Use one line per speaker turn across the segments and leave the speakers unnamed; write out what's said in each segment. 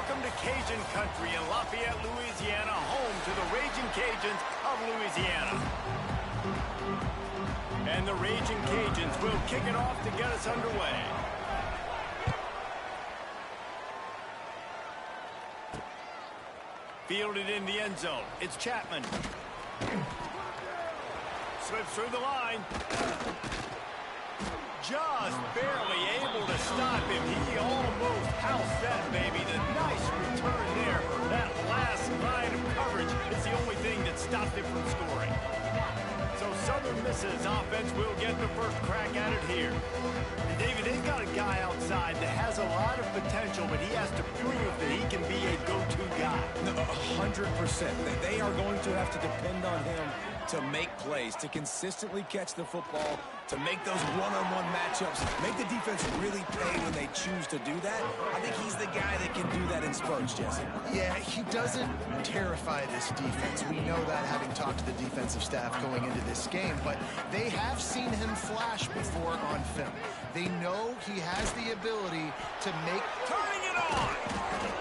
Welcome to Cajun Country in Lafayette, Louisiana, home to the Raging Cajuns of Louisiana. And the Raging Cajuns will kick it off to get us underway. Fielded in the end zone. It's Chapman. Slips through the line. Just barely able to stop him. He almost housed that baby. The nice return there. That last line of coverage is the only thing that stopped him from scoring. So Southern Miss's offense will get the first crack at it here. And David, they've got a guy outside that has a lot of potential, but he has to prove that he can be a go-to guy.
100%. They are going to have to depend on him to make plays, to consistently catch the football, to make those one-on-one matchups, make the defense really pay when they choose to do that. I think he's the guy that can do that in spurts, Jesse.
Yeah, he doesn't terrify this defense. We know that having talked to the defensive staff going into this game, but they have seen him flash before on film. They know he has the ability to make...
Turning it on!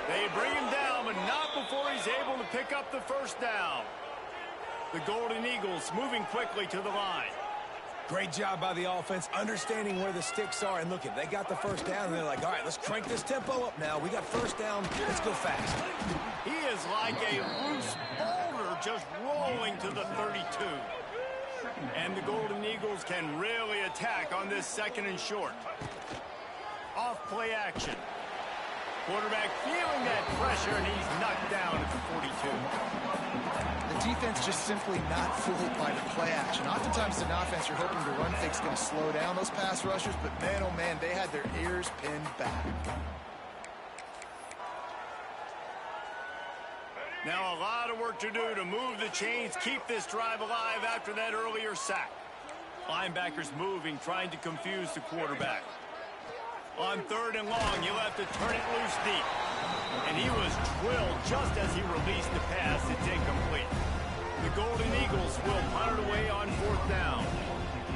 They bring him down, but not before he's able to pick up the first down. The Golden Eagles moving quickly to the line.
Great job by the offense, understanding where the sticks are. And look, they got the first down, and they're like, all right, let's crank this tempo up now. We got first down. Let's go fast.
He is like a loose boulder just rolling to the 32. And the Golden Eagles can really attack on this second and short. Off play action. Quarterback feeling that pressure, and he's knocked down at the 42.
The defense just simply not fooled by the play action. Oftentimes, in offense, you're hoping the run fake's going to slow down those pass rushers, but man, oh man, they had their ears pinned back.
Now a lot of work to do to move the chains, keep this drive alive after that earlier sack. Linebackers moving, trying to confuse the quarterback. On third and long, he'll have to turn it loose deep. And he was drilled just as he released the pass. It's incomplete. The Golden Eagles will punt it away on fourth down.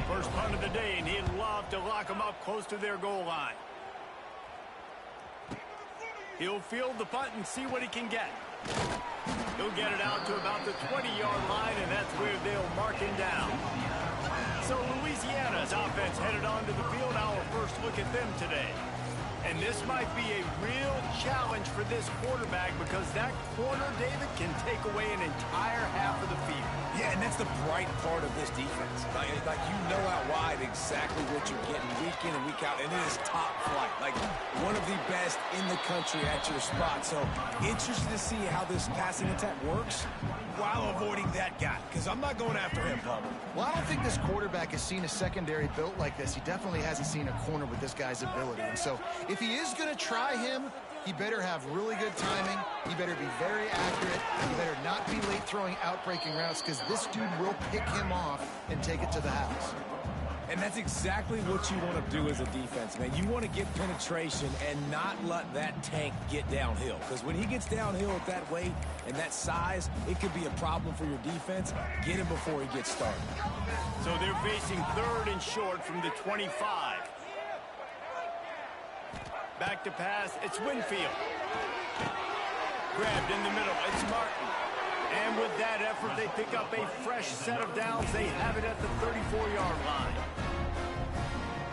First punt of the day, and he'd love to lock them up close to their goal line. He'll field the punt and see what he can get. He'll get it out to about the 20-yard line, and that's where they'll mark him down. So Louisiana's offense headed onto the field. Our first look at them today. And this might be a real challenge for this quarterback because that corner, David, can take away an entire half of the field.
Yeah, and that's the bright part of this defense. Like you know out wide exactly what you're getting week in and week out, and it is top flight. Like one of the best in the country at your spot. So interested to see how this passing attack works while avoiding that guy, because I'm not going after him, Palmer.
Well, I don't think this quarterback has seen a secondary built like this. He definitely hasn't seen a corner with this guy's ability. And so if he is going to try him, he better have really good timing. He better be very accurate. He better not be late throwing out-breaking routes because this dude will pick him off and take it to the house.
And that's exactly what you want to do as a defense, man. You want to get penetration and not let that tank get downhill. Because when he gets downhill at that weight and that size, it could be a problem for your defense. Get him before he gets started.
So they're facing third and short from the 25. Back to pass, it's Winfield. Grabbed in the middle, it's Martin. And with that effort, they pick up a fresh set of downs. They have it at the 34-yard line.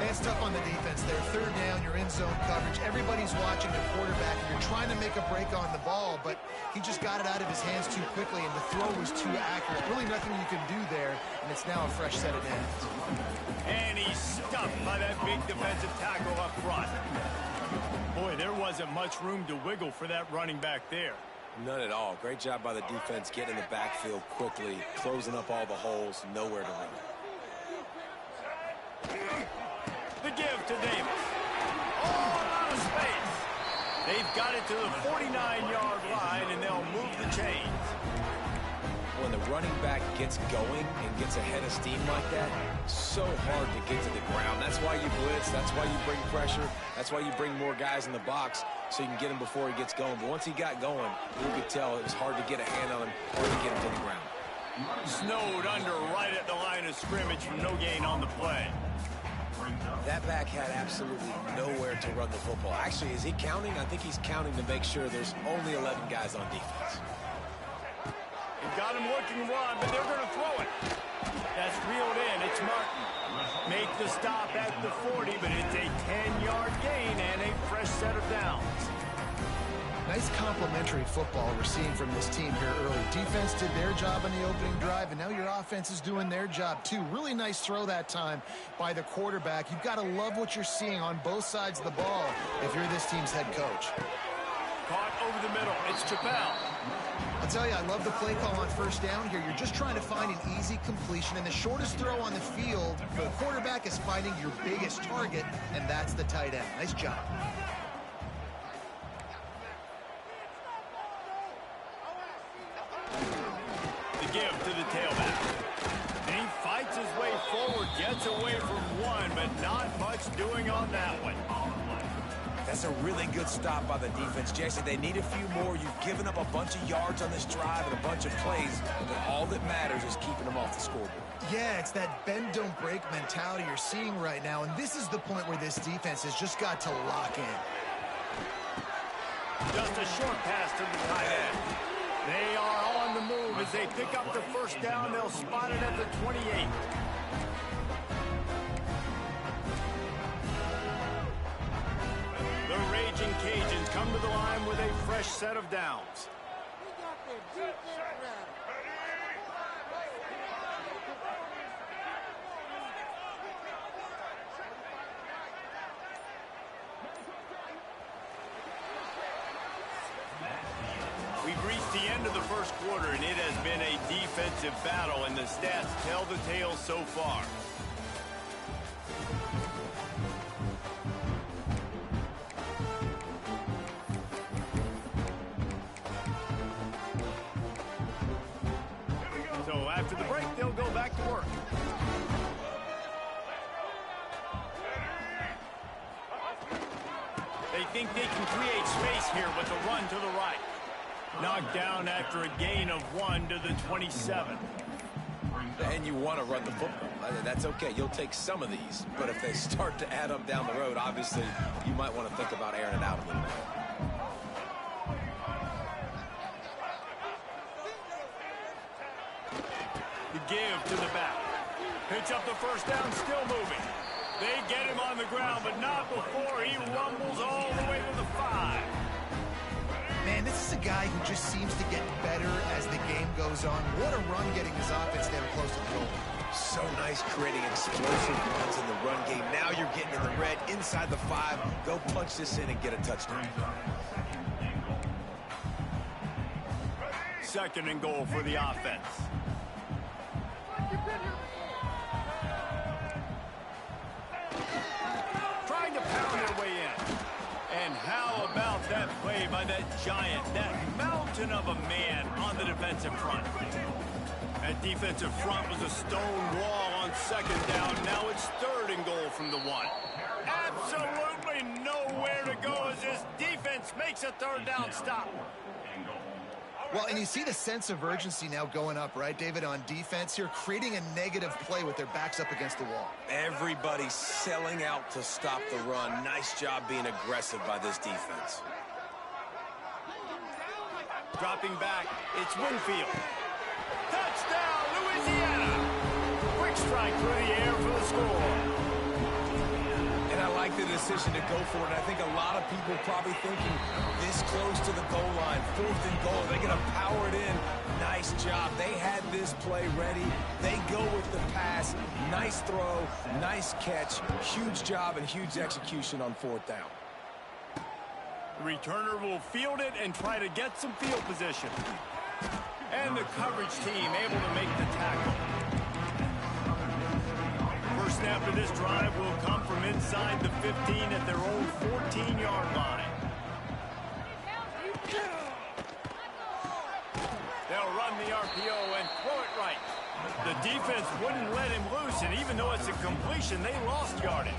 It's tough on the defense there. Third down, you're in zone coverage. Everybody's watching the quarterback, and you're trying to make a break on the ball, but he just got it out of his hands too quickly, and the throw was too accurate. Really nothing you can do there, and it's now a fresh set of downs.
And he's stuffed by that big defensive tackle up front. Boy, there wasn't much room to wiggle for that running back there.
None at all. Great job by the defense getting in the backfield quickly, closing up all the holes, nowhere to run.
The give to Davis. All out of space. They've got it to the 49-yard line, and they'll move the chains.
When the running back gets going and gets ahead of steam like that, so hard to get to the ground. That's why you blitz. That's why you bring pressure. That's why you bring more guys in the box so you can get him before he gets going. But once he got going, you could tell it was hard to get a hand on him, hard to get him to the ground.
Snowed under right at the line of scrimmage from no gain on the play.
That back had absolutely nowhere to run the football. Actually, is he counting? I think he's counting to make sure there's only 11 guys on defense.
You've got him looking run, but they're going to throw it. That's reeled in. It's Martin. Make the stop at the 40, but it's a 10-yard gain and a fresh set of downs.
Nice complimentary football we're seeing from this team here early. Defense did their job on the opening drive, and now your offense is doing their job too. Really nice throw that time by the quarterback. You've got to love what you're seeing on both sides of the ball if you're this team's head coach.
Caught over the middle. It's Chappelle.
I'll tell you, I love the play call on first down here. You're just trying to find an easy completion, and the shortest throw on the field for the quarterback is finding your biggest target, and that's the tight end. Nice job.
The give to the tailback. And he fights his way forward, gets away from one, but not much doing on that one.
That's a really good stop by the defense, Jesse. They need a few more. You've given up a bunch of yards on this drive and a bunch of plays, but all that matters is keeping them off the scoreboard.
Yeah, it's that bend, don't break mentality you're seeing right now, and this is the point where this defense has just got to lock in.
Just a short pass to the tight end. They are on the move as they pick up the first down. They'll spot it at the 28. The Raging Cajuns come to the line with a fresh set of downs. We've reached the end of the first quarter, and it has been a defensive battle, and the stats tell the tale so far. So after the break, they'll go back to work. They think they can create space here with a run to the right. Knocked down after a gain of 1 to the 27.
And you want to run the football. That's okay. You'll take some of these. But if they start to add up down the road, obviously, you might want to think about airing it out a little bit.
The give to the back. Pitch up the first down, still moving. They get him on the ground, but not before he rumbles all the way to the 5.
Man, this is a guy who just seems to get better as the game goes on. What a run getting his offense down close to the goal.
So nice creating explosive runs in the run game. Now you're getting in the red inside the 5. Go punch this in and get a touchdown.
Second and goal for the offense. Trying to pound their way in. And how about that play by that giant, that mountain of a man on the defensive front? That defensive front was a stone wall on second down. Now it's third and goal from the 1. Absolutely nowhere to go as this defense makes a third down stop.
Well, and you see the sense of urgency now going up, right, David, on defense here, creating a negative play with their backs up against the wall.
Everybody's selling out to stop the run. Nice job being aggressive by this defense.
Dropping back, it's Winfield. Touchdown, Louisiana! Quick strike through the air for the score.
And I like the decision to go for it. I think a lot of people probably thinking this close to the goal line, 4th and goal, they're going to power it in. Nice job. They had this play ready. They go with the pass. Nice throw, nice catch. Huge job and huge execution on 4th down.
The returner will field it and try to get some field position. And the coverage team able to make the tackle. First snap of this drive will come from inside the 15 at their own 14-yard line. They'll run the RPO and throw it right. The defense wouldn't let him loose, and even though it's a completion, they lost yardage.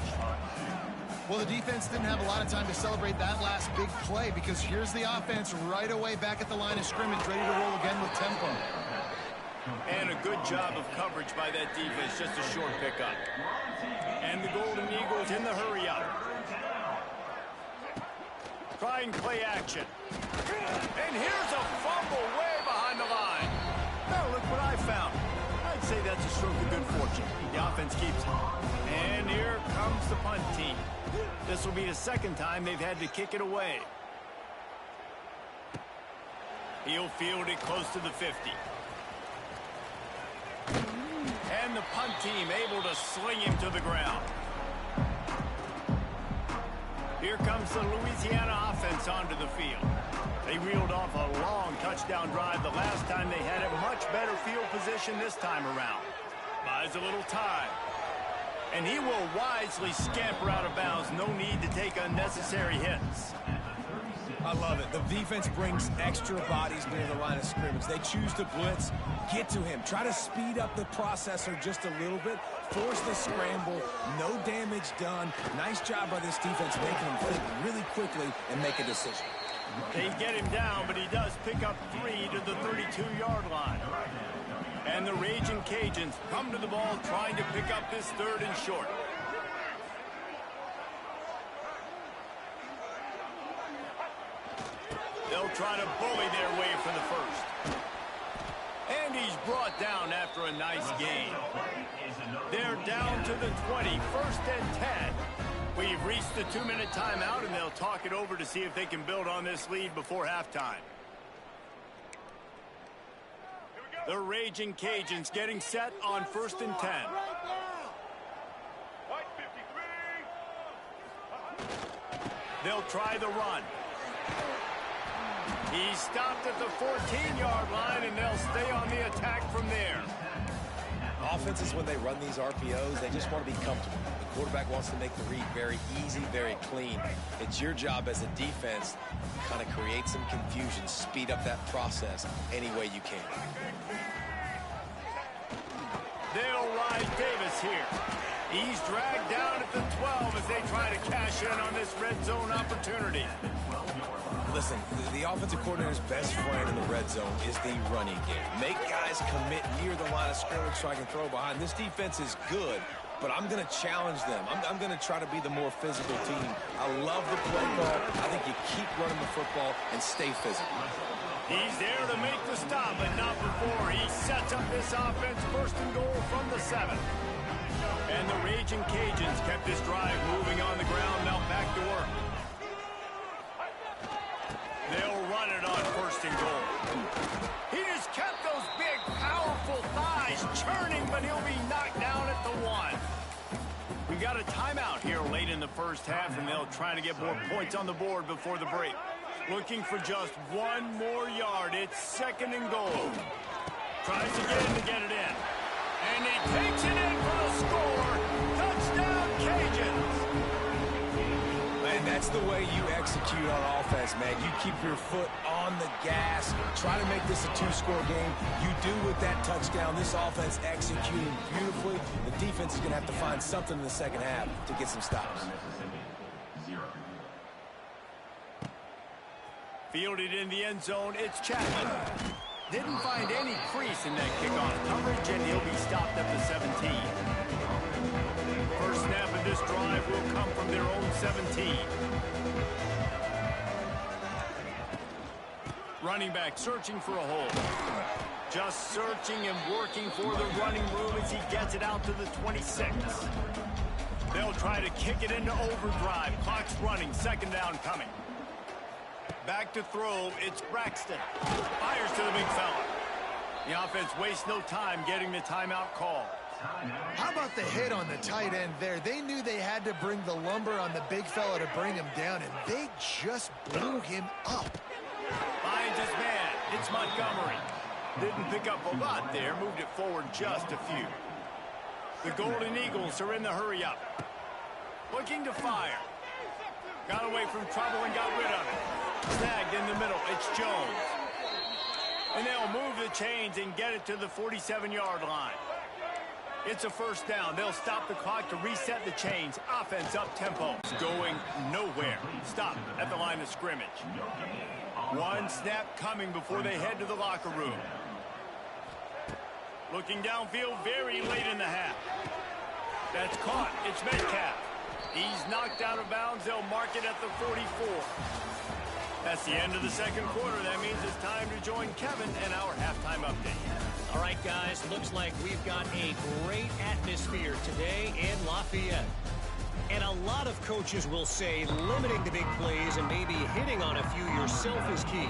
Well, the defense didn't have a lot of time to celebrate that last big play because here's the offense right away back at the line of scrimmage, ready to roll again with tempo.
And a good job of coverage by that defense. Just a short pickup. And the Golden Eagles in the hurry-up. Trying play action. And here's a fumble way behind the line. Now look what I found. I'd say that's a stroke of good fortune. The offense keeps it. And here comes the punt team. This will be the second time they've had to kick it away. He'll field it close to the 50. And the punt team able to sling him to the ground. Here comes the Louisiana offense onto the field. They reeled off a long touchdown drive the last time they had a much better field position this time around. Buys a little time. And he will wisely scamper out of bounds. No need to take unnecessary hits.
I love it. The defense brings extra bodies near the line of scrimmage. They choose to blitz, get to him, try to speed up the processor just a little bit, force the scramble, no damage done. Nice job by this defense making him think really quickly and make a decision.
They get him down, but he does pick up 3 to the 32-yard line. And the Raging Cajuns come to the ball trying to pick up this 3rd and short. They'll try to bully their way for the first. And he's brought down after a nice gain. They're down to the 20, 1st and 10. We've reached the 2-minute timeout, and they'll talk it over to see if they can build on this lead before halftime. The Raging Cajuns getting set on 1st and 10. They'll try the run. He stopped at the 14-yard line, and they'll stay on the attack from there.
Offenses, when they run these RPOs, they just want to be comfortable. The quarterback wants to make the read very easy, very clean. It's your job as a defense to kind of create some confusion, speed up that process any way you can.
They'll ride Davis here. He's dragged down at the 12 as they try to cash in on this red zone opportunity.
Listen, the offensive coordinator's best friend in the red zone is the running game. Make guys commit near the line of scrimmage so I can throw behind. This defense is good, but I'm going to challenge them. I'm going to try to be the more physical team. I love the play call. I think you keep running the football and stay physical.
He's there to make the stop, but not before he sets up this offense 1st and goal from the 7. And the Raging Cajuns kept this drive moving on the ground. Now back to work. They'll run it on 1st and goal. He just kept those big, powerful thighs churning, but he'll be knocked down at the 1. We got a timeout here late in the first half, and they'll try to get more points on the board before the break. Looking for just 1 more yard. It's 2nd and goal. Tries again to get it in. And he takes it in for the score. Touchdown, Cajuns.
And that's the way you execute on offense, man. You keep your foot on the gas. Try to make this a 2-score game. You do with that touchdown. This offense executing beautifully. The defense is going to have to find something in the second half to get some stops.
Fielded in the end zone, it's Chapman. Didn't find any crease in that kickoff coverage, and he'll be stopped at the 17. First snap of this drive will come from their own 17. Running back searching for a hole. Just searching and working for the running room as he gets it out to the 26. They'll try to kick it into overdrive. Clock's running, 2nd down coming. Back to throw, it's Braxton. Fires to the big fella. The offense wastes no time getting the timeout call.
How about the hit on the tight end there? They knew they had to bring the lumber on the big fella to bring him down, and they just blew him up.
Finds his man. It's Montgomery. Didn't pick up a lot there. Moved it forward just a few. The Golden Eagles are in the hurry-up. Looking to fire. Got away from trouble and got rid of it. Snagged in the middle. It's Jones. And they'll move the chains and get it to the 47-yard line. It's a 1st down. They'll stop the clock to reset the chains. Offense up tempo. Going nowhere. Stop at the line of scrimmage. 1 snap coming before they head to the locker room. Looking downfield very late in the half. That's caught. It's Metcalf. He's knocked out of bounds. They'll mark it at the 44. That's the end of the second quarter. That means it's time to join Kevin and our halftime update.
All right, guys, looks like we've got a great atmosphere today in Lafayette. And a lot of coaches will say limiting the big plays and maybe hitting on a few yourself is key.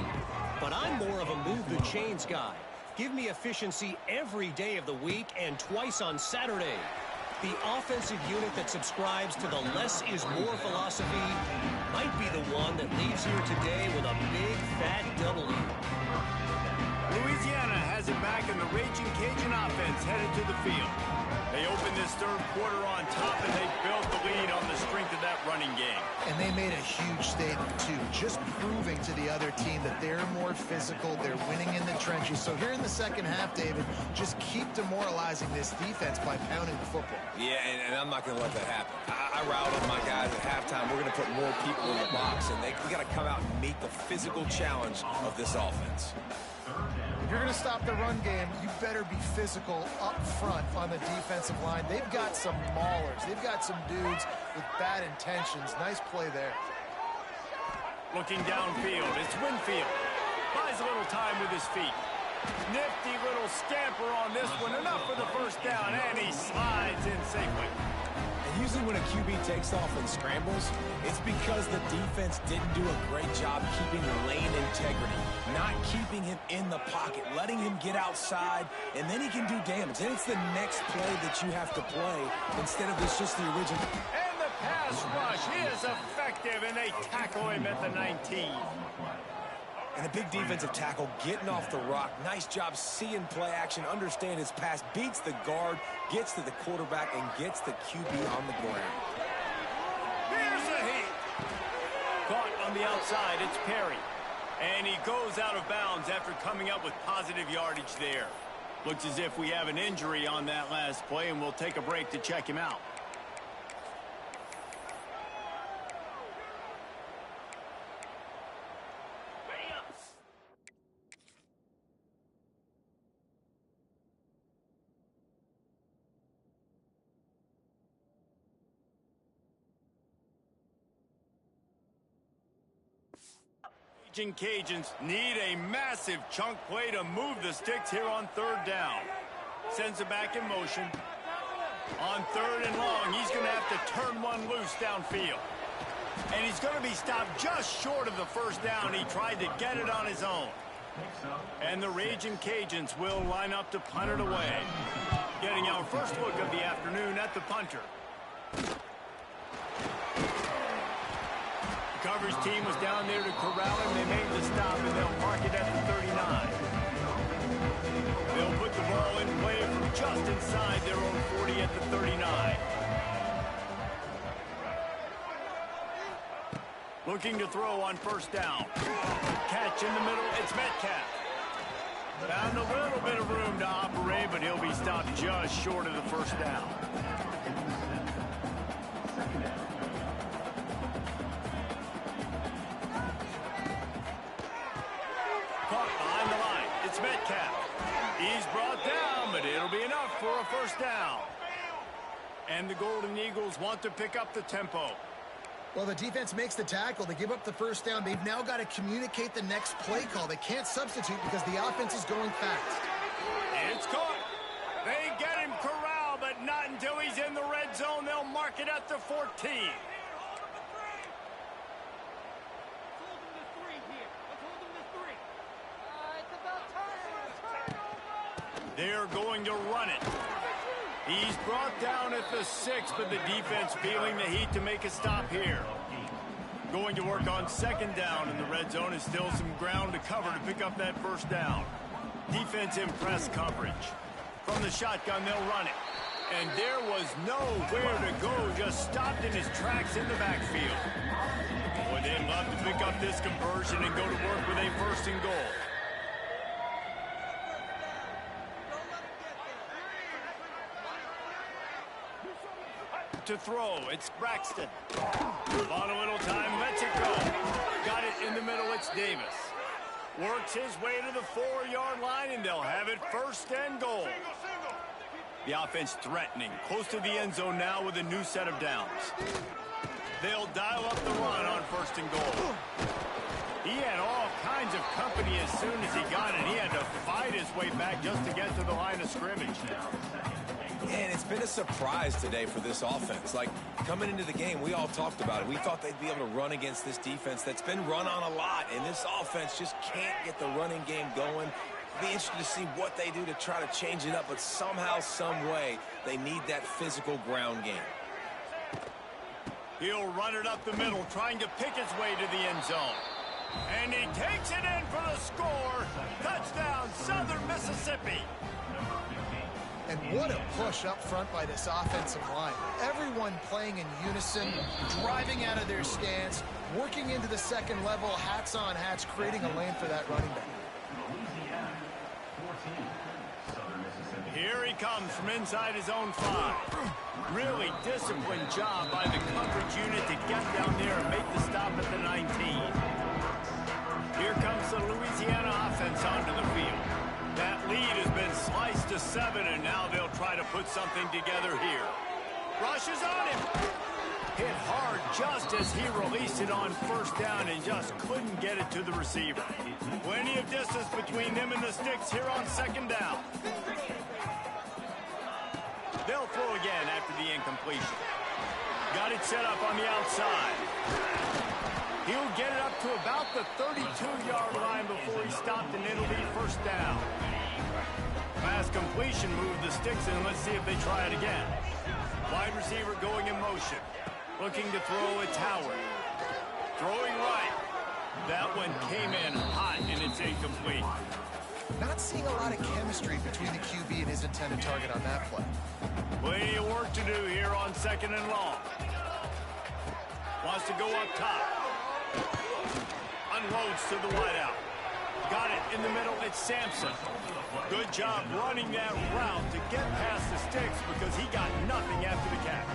But I'm more of a move the chains guy. Give me efficiency every day of the week and twice on Saturday. The offensive unit that subscribes to the less is more philosophy might be the one that leaves here today with a big fat W.
Louisiana has it back, and the Raging Cajun offense headed to the field. They opened this third quarter on top, and they built the lead on the strength of that running game.
And they made a huge statement, too, just proving to the other team that they're more physical, they're winning in the trenches. So here in the second half, David, just keep demoralizing this defense by pounding the football.
Yeah, and I'm not going to let that happen. I riled up my guys at halftime. We're going to put more people in the box, and we got to come out and meet the physical challenge of this offense.
If you're going to stop the run game, you better be physical up front on the defensive line. They've got some maulers. They've got some dudes with bad intentions. Nice play there.
Looking downfield, it's Winfield. Buys a little time with his feet. Nifty little scamper on this one. Enough for the first down, and he slides in safely.
And usually when a QB takes off and scrambles, it's because the defense didn't do a great job keeping lane integrity, not keeping him in the pocket, letting him get outside, and then he can do damage. And it's the next play that you have to play instead of this just the original.
And the pass rush is effective, and they tackle him at the 19.
And a big defensive tackle getting off the rock. Nice job seeing play action, understand his pass, beats the guard, gets to the quarterback, and gets the QB on the ground.
Here's a hit. Caught on the outside, it's Perry. And he goes out of bounds after coming up with positive yardage there. Looks as if we have an injury on that last play, and we'll take a break to check him out. Cajuns need a massive chunk play to move the sticks here on third down. Sends it back in motion. On third and long, he's going to have to turn one loose downfield. And he's going to be stopped just short of the first down. He tried to get it on his own. And the Raging Cajuns will line up to punt it away. Getting our first look of the afternoon at the punter. Coverage team was down there to corral him. They made the stop, and they'll mark it at the 39. They'll put the ball in play from just inside their own 40 at the 39. Looking to throw on first down. Catch in the middle. It's Metcalf. Found a little bit of room to operate, but he'll be stopped just short of the first down. Metcalf. He's brought down, but it'll be enough for a first down. And the Golden Eagles want to pick up the tempo.
Well, the defense makes the tackle. They give up the first down. They've now got to communicate the next play call. They can't substitute because the offense is going fast.
It's caught. They get him corralled, but not until he's in the red zone. They'll mark it at the 14. They're going to run it. He's brought down at the 6, but the defense feeling the heat to make a stop here. Going to work on second down in the red zone. Is still some ground to cover to pick up that first down. Defense in press coverage. From the shotgun, they'll run it. And there was nowhere to go, just stopped in his tracks in the backfield. Boy, they'd love to pick up this conversion and go to work with a first and goal. To throw, it's Braxton. On a little time, lets it go. Got it in the middle, it's Davis. Works his way to the 4-yard line, and they'll have it first and goal. The offense threatening, close to the end zone now with a new set of downs. They'll dial up the run on 1st and goal. He had all kinds of company as soon as he got it. He had to fight his way back just to get to the line of scrimmage.
And it's been a surprise today for this offense. Like, coming into the game, we all talked about it. We thought they'd be able to run against this defense that's been run on a lot, and this offense just can't get the running game going. Be interested to see what they do to try to change it up, but somehow, some way, they need that physical ground game.
He'll run it up the middle, trying to pick his way to the end zone. And he takes it in for the score. Touchdown, Southern Mississippi.
And what a push up front by this offensive line. Everyone playing in unison, driving out of their stance, working into the second level, hats on hats, creating a lane for that running back.
Here he comes from inside his own 5. Really disciplined job by the coverage unit to get down there and make the stop at the 19. Here comes the Louisiana offense onto the field. That lead has been sliced to 7, and now they'll try to put something together here. Rushes on him. Hit hard just as he released it on 1st down and just couldn't get it to the receiver. Plenty of distance between them and the sticks here on 2nd down. They'll throw again after the incompletion. Got it set up on the outside. He'll get it up to about the 32-yard line before he stopped, and it'll be 1st down. Fast completion moved the sticks in. Let's see if they try it again. Wide receiver going in motion. Looking to throw it Howard. Throwing right. That one came in hot, and it's incomplete.
Not seeing a lot of chemistry between the QB and his intended target on that play.
Plenty of work to do here on 2nd and long. Wants to go up top. Unloads to the wideout. Got it in the middle. It's Sampson. Good job running that route to get past the sticks because he got nothing after the catch.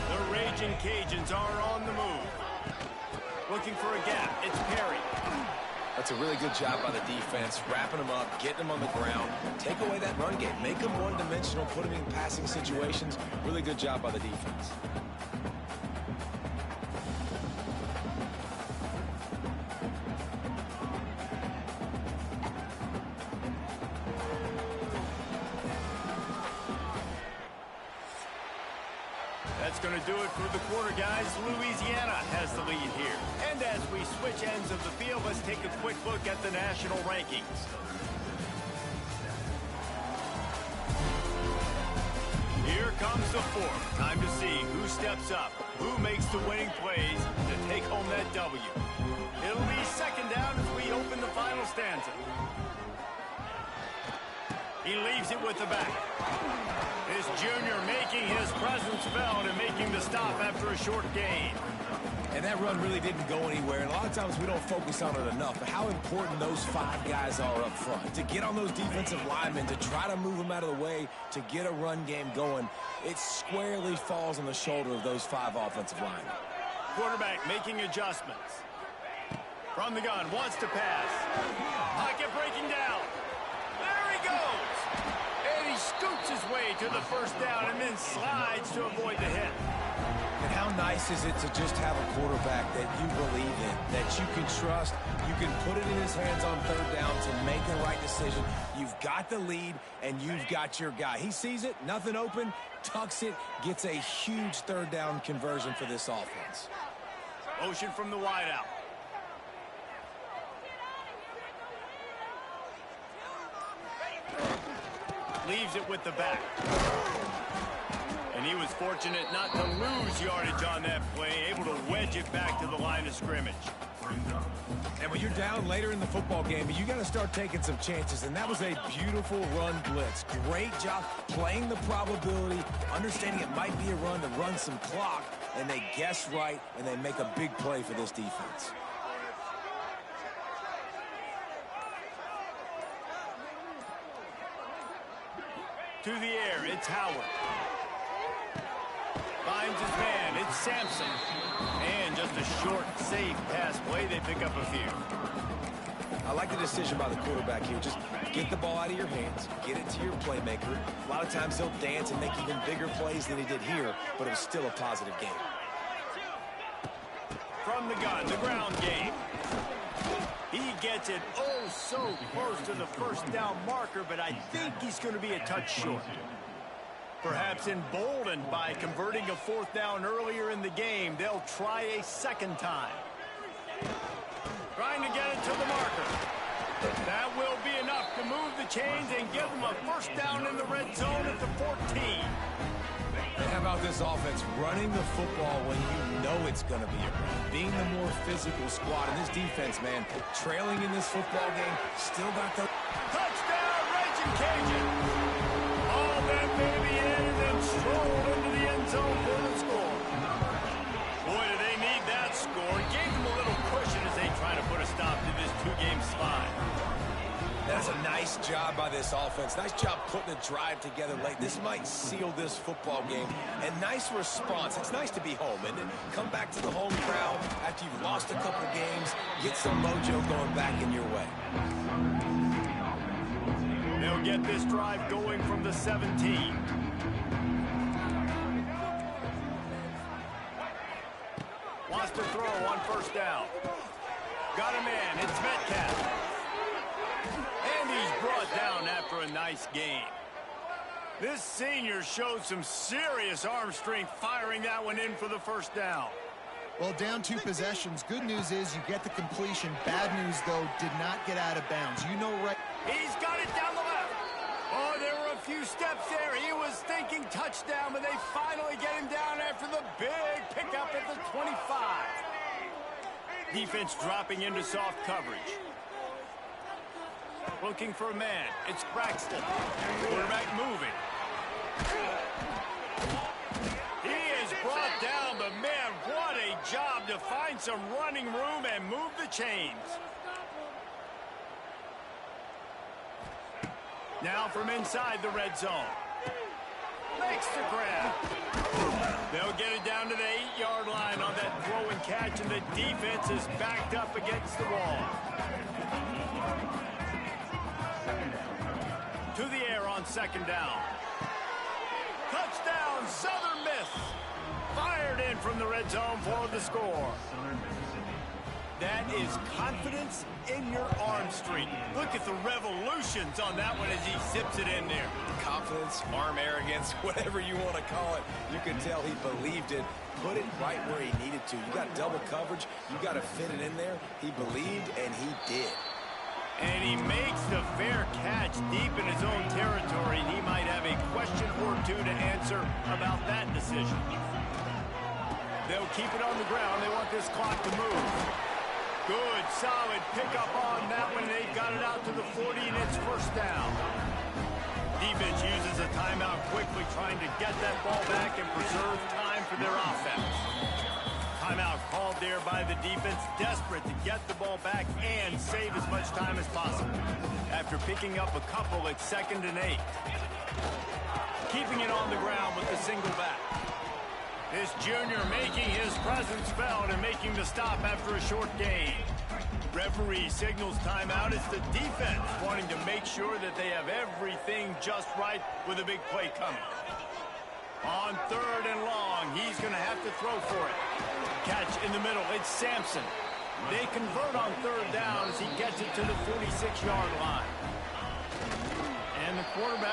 The Raging Cajuns are on the move. Looking for a gap. It's Perry.
That's a really good job by the defense, wrapping them up, getting them on the ground. Take away that run game. Make them one-dimensional, put them in passing situations. Really good job by the defense.
That's going to do it for the quarter, guys. Louisiana has the lead here. And as we switch ends of the field, let's take a quick look at the national rankings. Here comes the 4th. Time to see who steps up, who makes the winning plays to take home that W. It'll be 2nd down as we open the final stanza. He leaves it with the back. This junior making his presence felt and making the stop after a short gain.
And that run really didn't go anywhere. And a lot of times we don't focus on it enough. But how important those 5 guys are up front. To get on those defensive linemen, to try to move them out of the way, to get a run game going, it squarely falls on the shoulder of those 5 offensive linemen.
Quarterback making adjustments. From the gun, wants to pass. Pocket breaking down. There he goes. And he scoots his way to the 1st down and then slides to avoid the hit.
And how nice is it to just have a quarterback that you believe in, that you can trust, you can put it in his hands on 3rd down to make the right decision. You've got the lead, and you've got your guy. He sees it, nothing open, tucks it, gets a huge 3rd down conversion for this offense.
Motion from the wideout. Leaves it with the back. And he was fortunate not to lose yardage on that play, able to wedge it back to the line of scrimmage.
And when you're down later in the football game, you got to start taking some chances, and that was a beautiful run blitz. Great job playing the probability, understanding it might be a run to run some clock, and they guess right, and they make a big play for this defense.
To the air, it's Howard. Finds his man, it's Sampson. And just a short, safe pass play, they pick up a few.
I like the decision by the quarterback here. Just get the ball out of your hands, get it to your playmaker. A lot of times he'll dance and make even bigger plays than he did here, but it was still a positive game.
From the gun, the ground game. He gets it oh so close to the first down marker, but I think he's going to be a touch short. Perhaps emboldened by converting a fourth down earlier in the game, they'll try a second time. Trying to get it to the marker. That will be enough to move the chains and give them a first down in the red zone at the 14.
And how about this offense running the football when you know it's going to be a run? Being the more physical squad. And this defense, man, trailing in this football game, still got the...
Touchdown, Raging Cajun! All that baby in and then strolled into the end zone for the score. Boy, do they need that score. Gave them a little cushion as they try to put a stop to this two-game slide.
That's a nice job by this offense. Nice job putting a drive together late. This might seal this football game. And nice response. It's nice to be home, and then come back to the home crowd after you've lost a couple games. Get some mojo going back in your way.
They'll get this drive going from the 17. Wants to throw on first down. Got a man. It's Metcalf. And he's brought down after a nice gain. This senior showed some serious arm strength firing that one in for the first down.
Well, down 2 possessions. Good news is you get the completion. Bad news, though, did not get out of bounds. You know right...
He's got it down the left. Oh, there were a few steps there. He was thinking touchdown, but they finally get him down after the big pickup at the 25. Defense dropping into soft coverage. Looking for a man. It's Braxton. Quarterback moving. He is brought down, but man, what a job to find some running room and move the chains. Now from inside the red zone. Makes the grab. They'll get it down to the 8-yard line on that throw and catch, and the defense is backed up against the wall. To the air on second down. Touchdown, Southern Miss. Fired in from the red zone for the score. That is confidence in your arm strength. Look at the revolutions on that one as he zips it in there.
Confidence, arm arrogance, whatever you want to call it. You can tell he believed it. Put it right where he needed to. You got double coverage. You got to fit it in there. He believed, and he did.
And he makes the fair catch deep in his own territory. He might have a question or two to answer about that decision. They'll keep it on the ground. They want this clock to move. Good, solid pickup on that one. They've got it out to the 40, and it's first down. Defense uses a timeout quickly, trying to get that ball back and preserve time for their offense. Timeout called there by the defense, desperate to get the ball back and save as much time as possible. After picking up a couple, it's 2nd and 8. Keeping it on the ground with the single back. This junior making his presence felt and making the stop after a short gain. Referee signals timeout. It's the defense wanting to make sure that they have everything just right with a big play coming. On 3rd and long, he's going to have to throw for it. Catch in the middle. It's Sampson. They convert on 3rd down as he gets it to the 46-yard line. And the quarterback